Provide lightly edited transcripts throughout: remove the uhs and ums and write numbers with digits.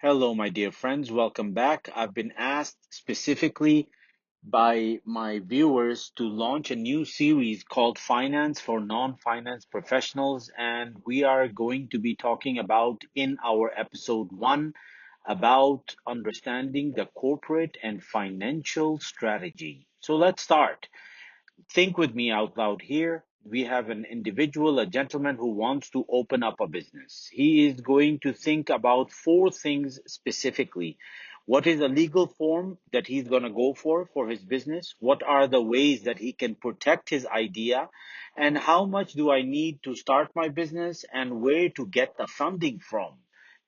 Hello, my dear friends. Welcome back. I've been asked specifically by my viewers to launch a new series called Finance for Non-Finance Professionals, and we are going to be talking about in our episode 1 about understanding the corporate and financial strategy. So let's start. Think with me out loud here. We have an individual, a gentleman who wants to open up a business. He is going to think about four things specifically. What is a legal form that he's going to go for his business? What are the ways that he can protect his idea? And how much do I need to start my business and where to get the funding from?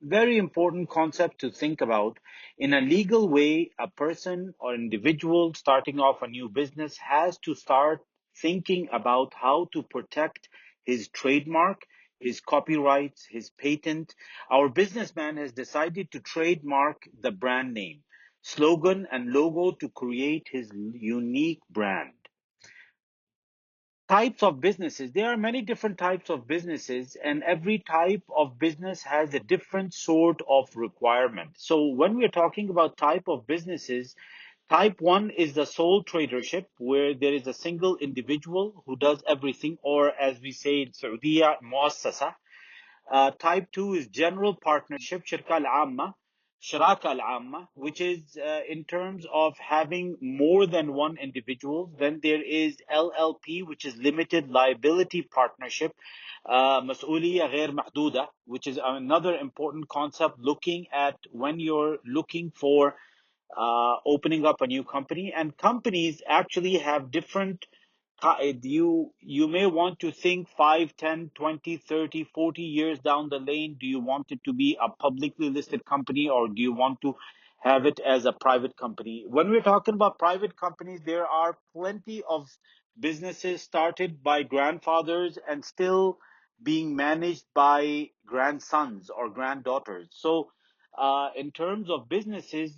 Very important concept to think about. In a legal way, a person or individual starting off a new business has to start thinking about how to protect his trademark, his copyrights, his patent. Our businessman has decided to trademark the brand name, slogan, and logo to create his unique brand. Types of businesses. There are many different types of businesses, and every type of business has a different sort of requirement. So when we're talking about type of businesses, type one is the sole tradership, where there is a single individual who does everything, or as we say in Saudi, muassasa. Type 2 is general partnership, shirka al-amma, sharaka al-amma, which is in terms of having more than one individual. Then there is LLP, which is limited liability partnership, مسؤولية غير محدودة, which is another important concept looking at when you're looking for opening up a new company. And companies actually have different you may want to think 5, 10, 20, 30, 40 years down the lane. Do you want it to be a publicly listed company, or do you want to have it as a private company? When we're talking about private companies, there are plenty of businesses started by grandfathers and still being managed by grandsons or granddaughters. So in terms of businesses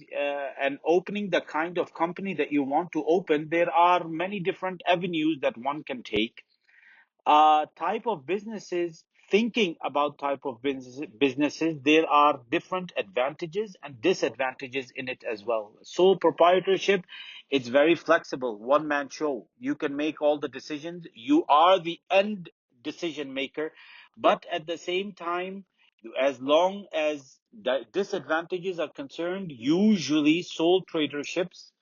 and opening the kind of company that you want to open, there are many different avenues that one can take. Type of businesses, thinking about type of businesses, there are different advantages and disadvantages in it as well. Sole proprietorship, it's very flexible, one man show. You can make all the decisions. You are the end decision maker, but at the same time, as long as the disadvantages are concerned, usually sole traderships,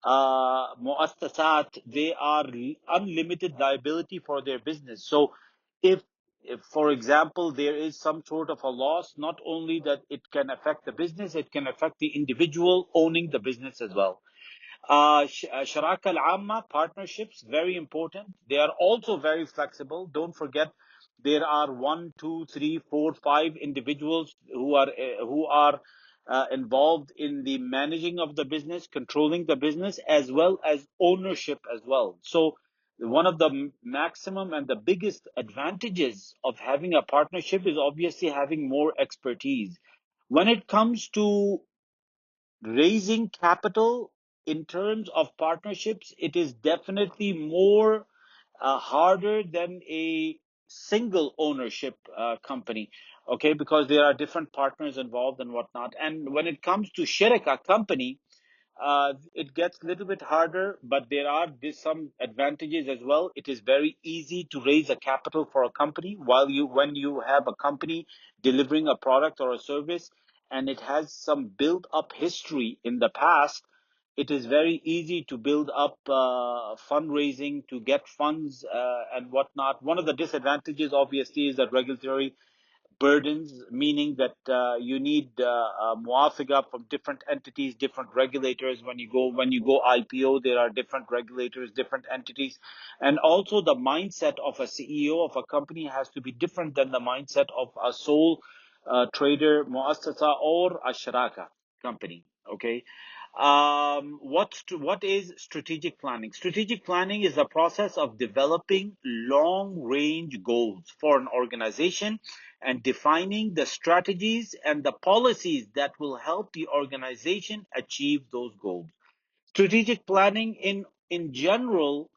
muassasat, they are unlimited liability for their business. So if, for example, there is some sort of a loss, not only that it can affect the business, it can affect the individual owning the business as well. Sharaka al-Amma, partnerships, very important. They are also very flexible. Don't forget, there are one, two, three, four, five individuals who are involved in the managing of the business, controlling the business, as well as ownership as well. So one of the maximum and the biggest advantages of having a partnership is obviously having more expertise. When it comes to raising capital in terms of partnerships, it is definitely more harder than a single ownership company, okay, because there are different partners involved and whatnot. And when it comes to sharika company, it gets a little bit harder, but there are some advantages as well. It is very easy to raise a capital for a company when you have a company delivering a product or a service and it has some built up history in the past. It is very easy to build up fundraising to get funds and whatnot. One of the disadvantages, obviously, is that regulatory burdens, meaning that you need muafiqa from different entities, different regulators. When you go IPO, there are different regulators, different entities, and also the mindset of a CEO of a company has to be different than the mindset of a sole trader, muassasa, or a sharaka company. Okay. What is strategic planning? Strategic planning is the process of developing long range goals for an organization and defining the strategies and the policies that will help the organization achieve those goals. Strategic planning, in general,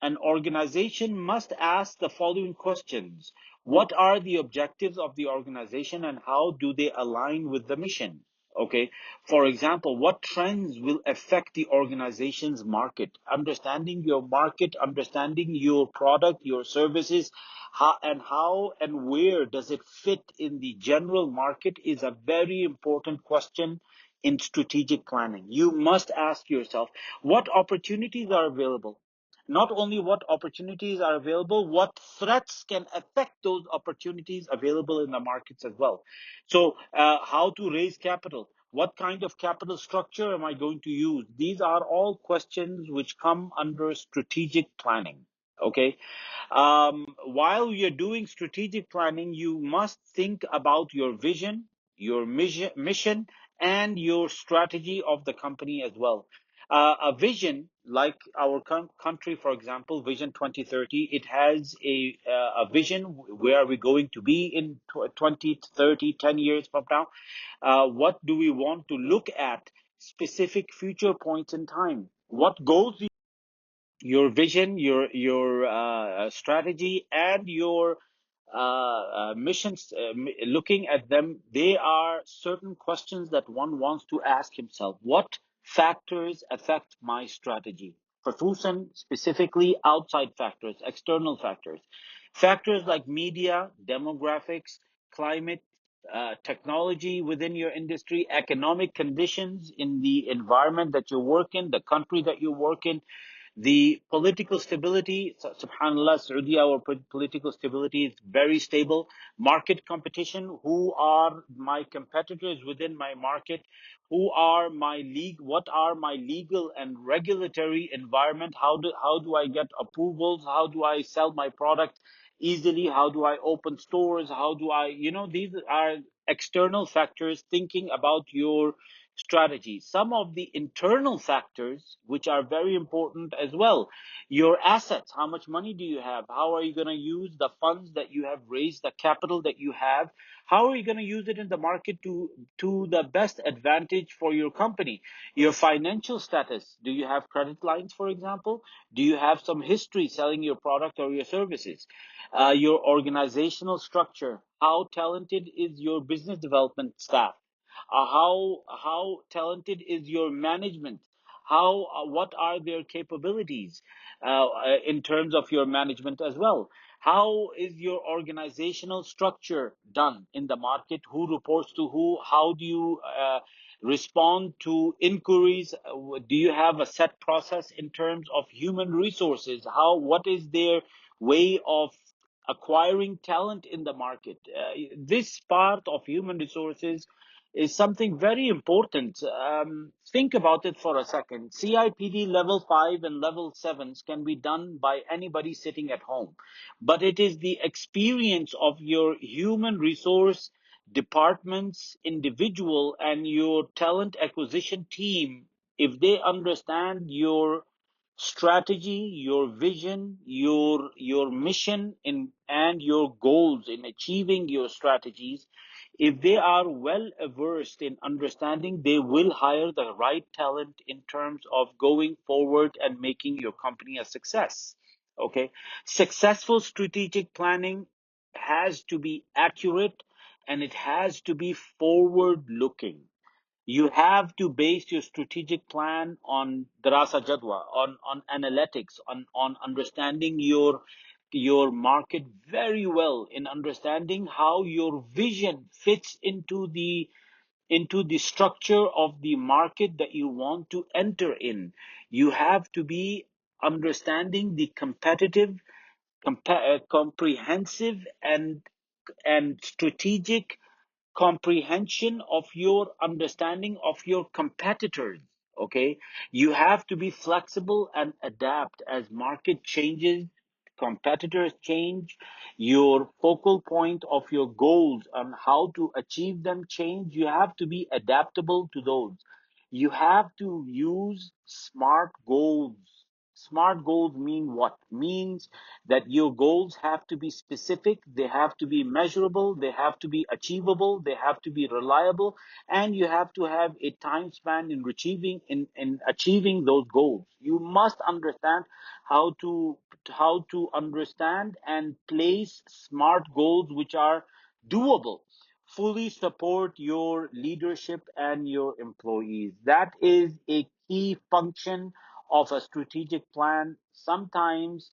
an organization must ask the following questions. What are the objectives of the organization and how do they align with the mission? Okay. For example, what trends will affect the organization's market? Understanding your market, understanding your product, your services, how and where does it fit in the general market is a very important question in strategic planning. You must ask yourself what opportunities are available. Not only what opportunities are available, what threats can affect those opportunities available in the markets as well. So, how to raise capital? What kind of capital structure am I going to use? These are all questions which come under strategic planning. Okay. While you're doing strategic planning, you must think about your vision, your mission, and your strategy of the company as well. A vision, like our country, for example, Vision 2030, it has a vision. Where are we going to be in 20, 30, 10 years from now? What do we want to look at? Specific future points in time. What goals your vision, your strategy, and your missions, looking at them, they are certain questions that one wants to ask himself. What factors affect my strategy? Khususan, specifically outside factors, external factors. Factors like media, demographics, climate, technology within your industry, economic conditions in the environment that you work in, the country that you work in, the political stability. Subhanallah, Saudi, our political stability is very stable. Market competition, who are my competitors within my market? Who are my league? What are my legal and regulatory environment? How do I get approvals? How do I sell my product easily? How do I open stores? How do I, these are external factors thinking about your strategy. Some of the internal factors, which are very important as well, your assets. How much money do you have? How are you going to use the funds that you have raised, the capital that you have? How are you going to use it in the market to the best advantage for your company? Your financial status. Do you have credit lines, for example? Do you have some history selling your product or your services? Your organizational structure. How talented is your business development staff? How talented is your management? How What are their capabilities in terms of your management as well? How is your organizational structure done in the market? Who reports to who? How do you respond to inquiries? Do you have a set process in terms of human resources? What is their way of acquiring talent in the market? This part of human resources is something very important. Think about it for a second. CIPD level 5 and level 7s can be done by anybody sitting at home, but it is the experience of your human resource departments, individual, and your talent acquisition team. If they understand your strategy, your vision, your mission and your goals in achieving your strategies, if they are well versed in understanding, they will hire the right talent in terms of going forward and making your company a success. Okay. Successful strategic planning has to be accurate, and it has to be forward looking. You have to base your strategic plan on darasa jadwa, on analytics, on understanding your market very well, in understanding how your vision fits into the structure of the market that you want to enter in. You have to be understanding the competitive, comprehensive, and strategic comprehension of your understanding of your competitors. Okay. You have to be flexible and adapt as market changes, competitors change, your focal point of your goals and how to achieve them change. You have to be adaptable to those. You have to use smart goals. Smart goals mean what? Means that your goals have to be specific, they have to be measurable, they have to be achievable, they have to be reliable, and you have to have a time span in achieving those goals. You must understand how to understand and place smart goals which are doable. fully support your leadership and your employees. That is a key function of a strategic plan. Sometimes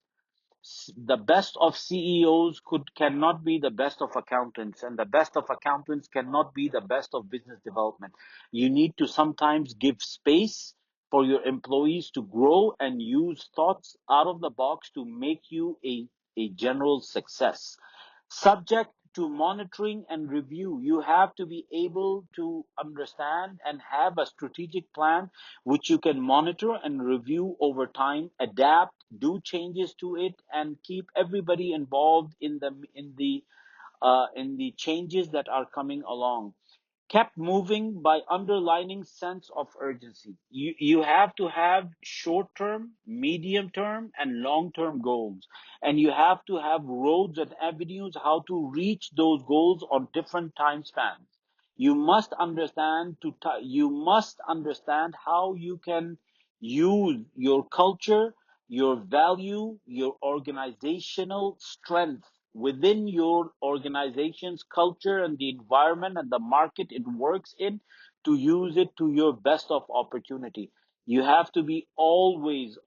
the best of CEOs cannot be the best of accountants, and the best of accountants cannot be the best of business development. You need to sometimes give space for your employees to grow and use thoughts out of the box to make you a general success. Subject to monitoring and review, you have to be able to understand and have a strategic plan which you can monitor and review over time, adapt, do changes to it, and keep everybody involved in the changes that are coming along, kept moving by underlining sense of urgency. You have to have short term, medium term, and long term goals. And you have to have roads and avenues how to reach those goals on different time spans. You must understand how you can use your culture, your value, your organizational strength within your organization's culture and the environment and the market it works in to use it to your best of opportunity. You have to be always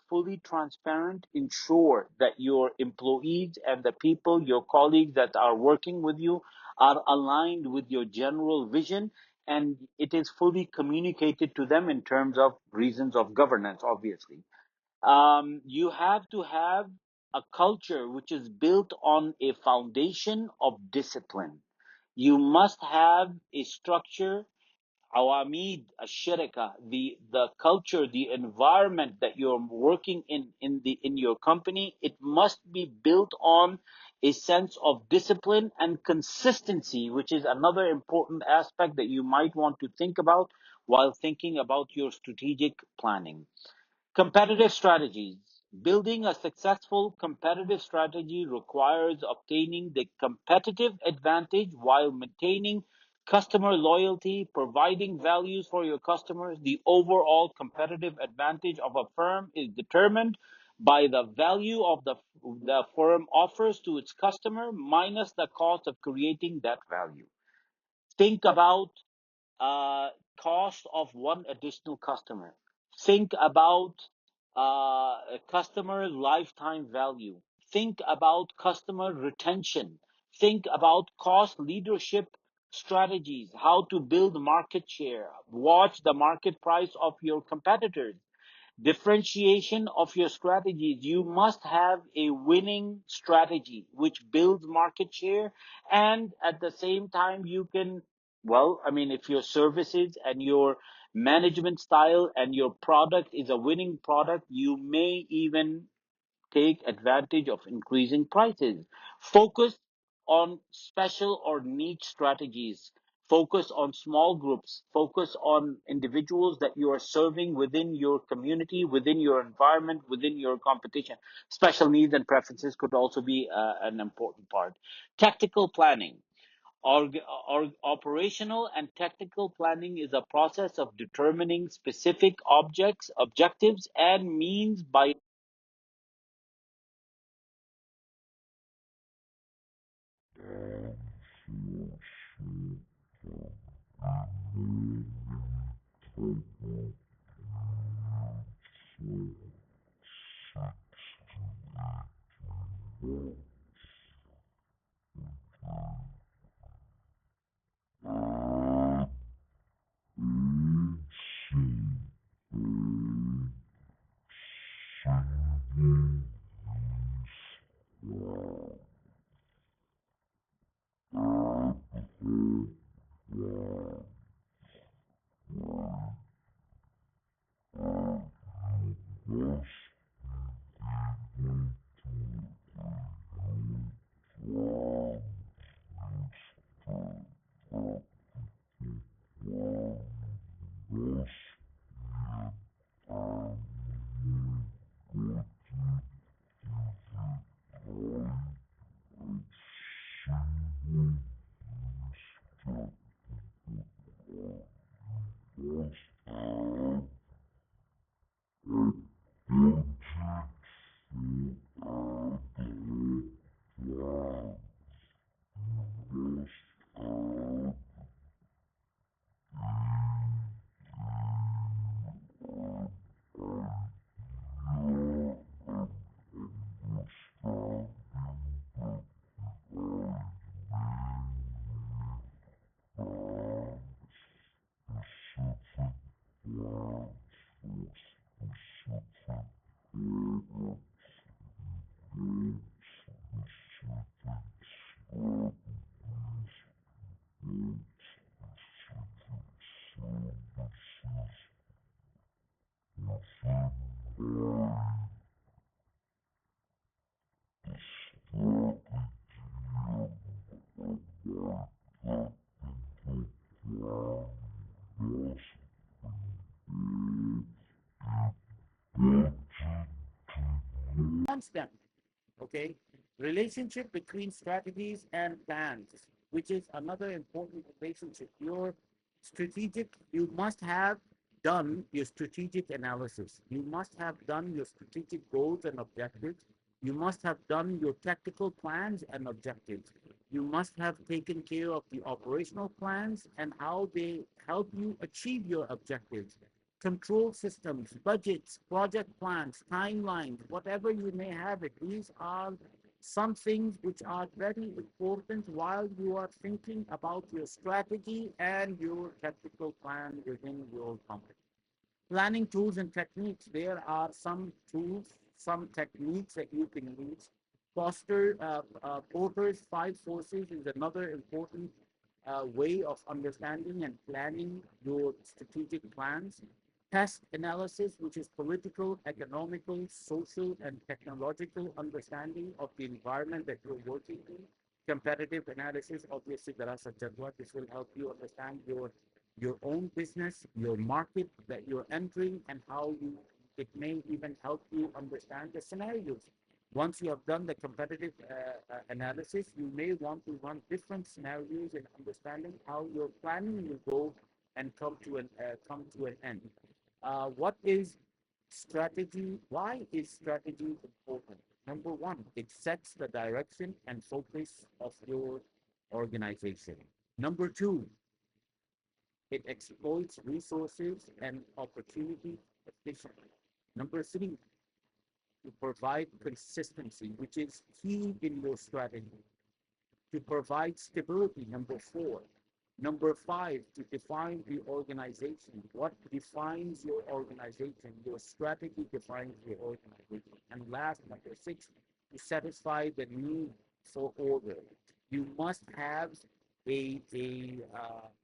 fully transparent. Ensure that your employees and the people, your colleagues that are working with you, are aligned with your general vision, and it is fully communicated to them in terms of reasons of governance, obviously. You have to have a culture which is built on a foundation of discipline. You must have a structure, awamid, ashirika, the culture, the environment that you're working in your company. It must be built on a sense of discipline and consistency, which is another important aspect that you might want to think about while thinking about your strategic planning. Competitive strategies. Building a successful competitive strategy requires obtaining the competitive advantage while maintaining customer loyalty, providing values for your customers. The overall competitive advantage of a firm is determined by the value of the firm offers to its customer minus the cost of creating that value. Think about cost of one additional customer. Think about customer lifetime value. Think about customer retention. Think about cost leadership strategies, how to build market share. Watch the market price of your competitors. Differentiation of your strategies. You must have a winning strategy which builds market share, and at the same time you can, well, I mean, if your services and your management style and your product is a winning product, you may even take advantage of increasing prices. Focus on special or niche strategies. Focus on small groups. Focus on individuals that you are serving within your community, within your environment, within your competition. Special needs and preferences could also be an important part. Tactical planning. Operational and technical planning is a process of determining specific objectives, and means by Them. Okay, relationship between strategies and plans, which is another important relationship. Your strategic, you must have done your strategic analysis, you must have done your strategic goals and objectives, you must have done your tactical plans and objectives, you must have taken care of the operational plans and how they help you achieve your objectives, control systems, budgets, project plans, timelines, whatever you may have it. These are some things which are very important while you are thinking about your strategy and your tactical plan within your company. Planning tools and techniques. There are some tools, some techniques that you can use. Porter's five forces is another important way of understanding and planning your strategic plans. Pest analysis, which is political, economical, social, and technological understanding of the environment that you're working in. Competitive analysis, obviously, Darasa Jadwa. This will help you understand your own business, your market that you're entering, and how you it may even help you understand the scenarios. Once you have done the competitive analysis, you may want to run different scenarios in understanding how your planning will go and come to an end. What is strategy? Why is strategy important? Number one, it sets the direction and focus of your organization. Number two, it exploits resources and opportunities efficiently. Number three, to provide consistency, which is key in your strategy. To provide stability, number four. Number five, to define the organization. What defines your organization? Your strategy defines your organization. And last, number six, to satisfy the need for order. You must have a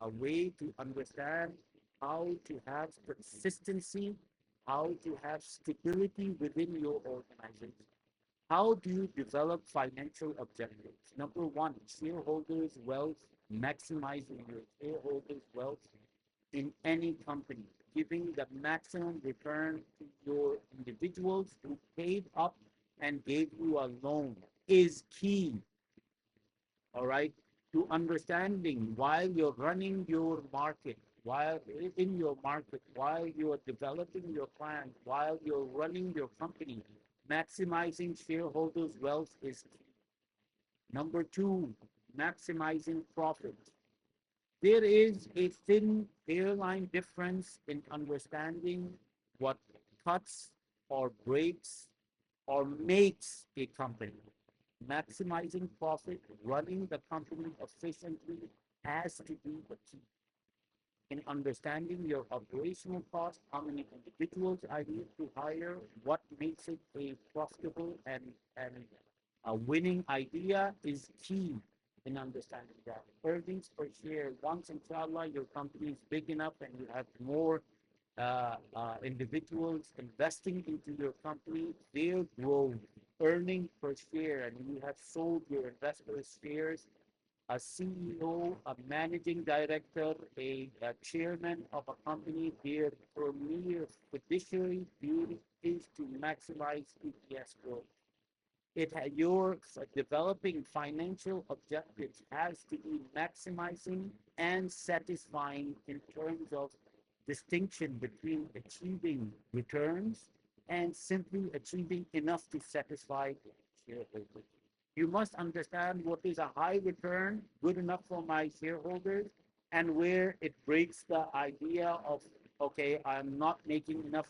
way to understand how to have consistency, how to have stability within your organization. How do you develop financial objectives? Number one, shareholders' wealth, maximizing your shareholders' wealth in any company, giving the maximum return to your individuals who paid up and gave you a loan is key, all right, to understanding while you're running your market, while in your market, while you're developing your plan, while you're running your company, maximizing shareholders' wealth is key. Number two, maximizing profit. There is a thin airline difference in understanding what cuts or breaks or makes a company. Maximizing profit, running the company efficiently has to be the key. In understanding your operational cost, how many individuals I need to hire, what makes it a profitable and a winning idea is key in understanding that. Earnings per share, once inshallah your company is big enough and you have more individuals investing into your company, their growth, earning per share, and you have sold your investors shares, a CEO, a managing director, a chairman of a company, their premier fiduciary duty is to maximize EPS growth. Your developing financial objectives has to be maximizing and satisfying in terms of distinction between achieving returns and simply achieving enough to satisfy shareholders. You must understand what is a high return, good enough for my shareholders, and where it breaks the idea of, okay, I'm not making enough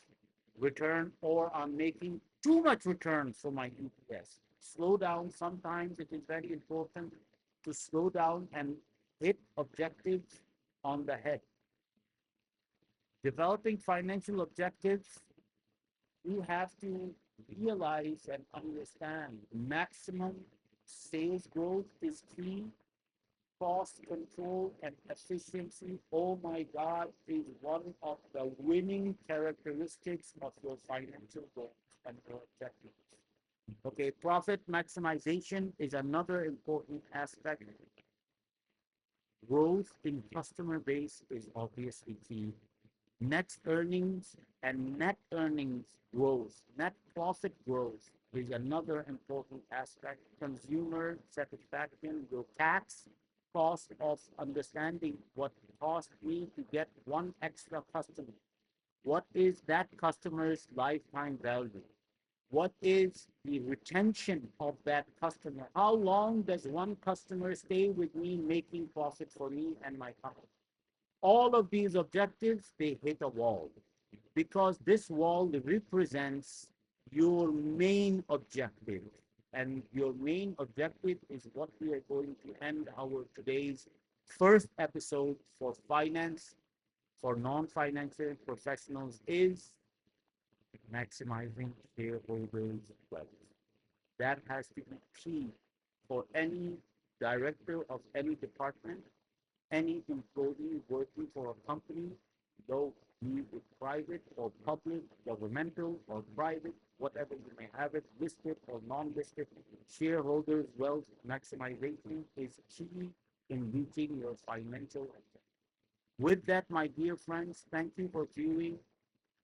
return or I'm making too much return for my EPS. Slow down. Sometimes it is very important to slow down and hit objectives on the head. Developing financial objectives, you have to realize and understand maximum sales growth is key, cost control and efficiency, oh my God, is one of the winning characteristics of your financial goals and your objectives. Okay, profit maximization is another important aspect. Growth in customer base is obviously key. Net earnings and net earnings growth, net profit growth is another important aspect. Consumer satisfaction, your tax cost of understanding what cost me to get one extra customer. What is that customer's lifetime value? What is the retention of that customer? How long does one customer stay with me making profit for me and my company? All of these objectives, they hit a wall because this wall represents your main objective. And your main objective is what we are going to end our today's first episode for finance, for non-financial professionals, is maximizing shareholders' wealth. That has to be key for any director of any department, any employee working for a company, though be it private or public, governmental or private, whatever you may have it, listed or non-listed, shareholders' wealth maximization is key in reaching your financial objectives. With that, my dear friends, thank you for viewing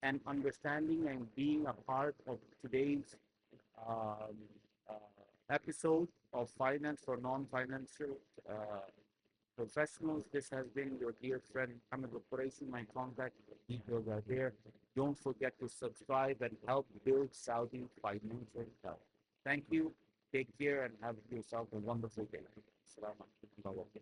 and understanding and being a part of today's um, uh, episode of Finance for Non-Financial Professionals. This has been your dear friend Hamid Operation. My contact details are there. Don't forget to subscribe and help build Saudi financial health. Thank you. Take care and have yourself a wonderful day. Assalamu alaikum.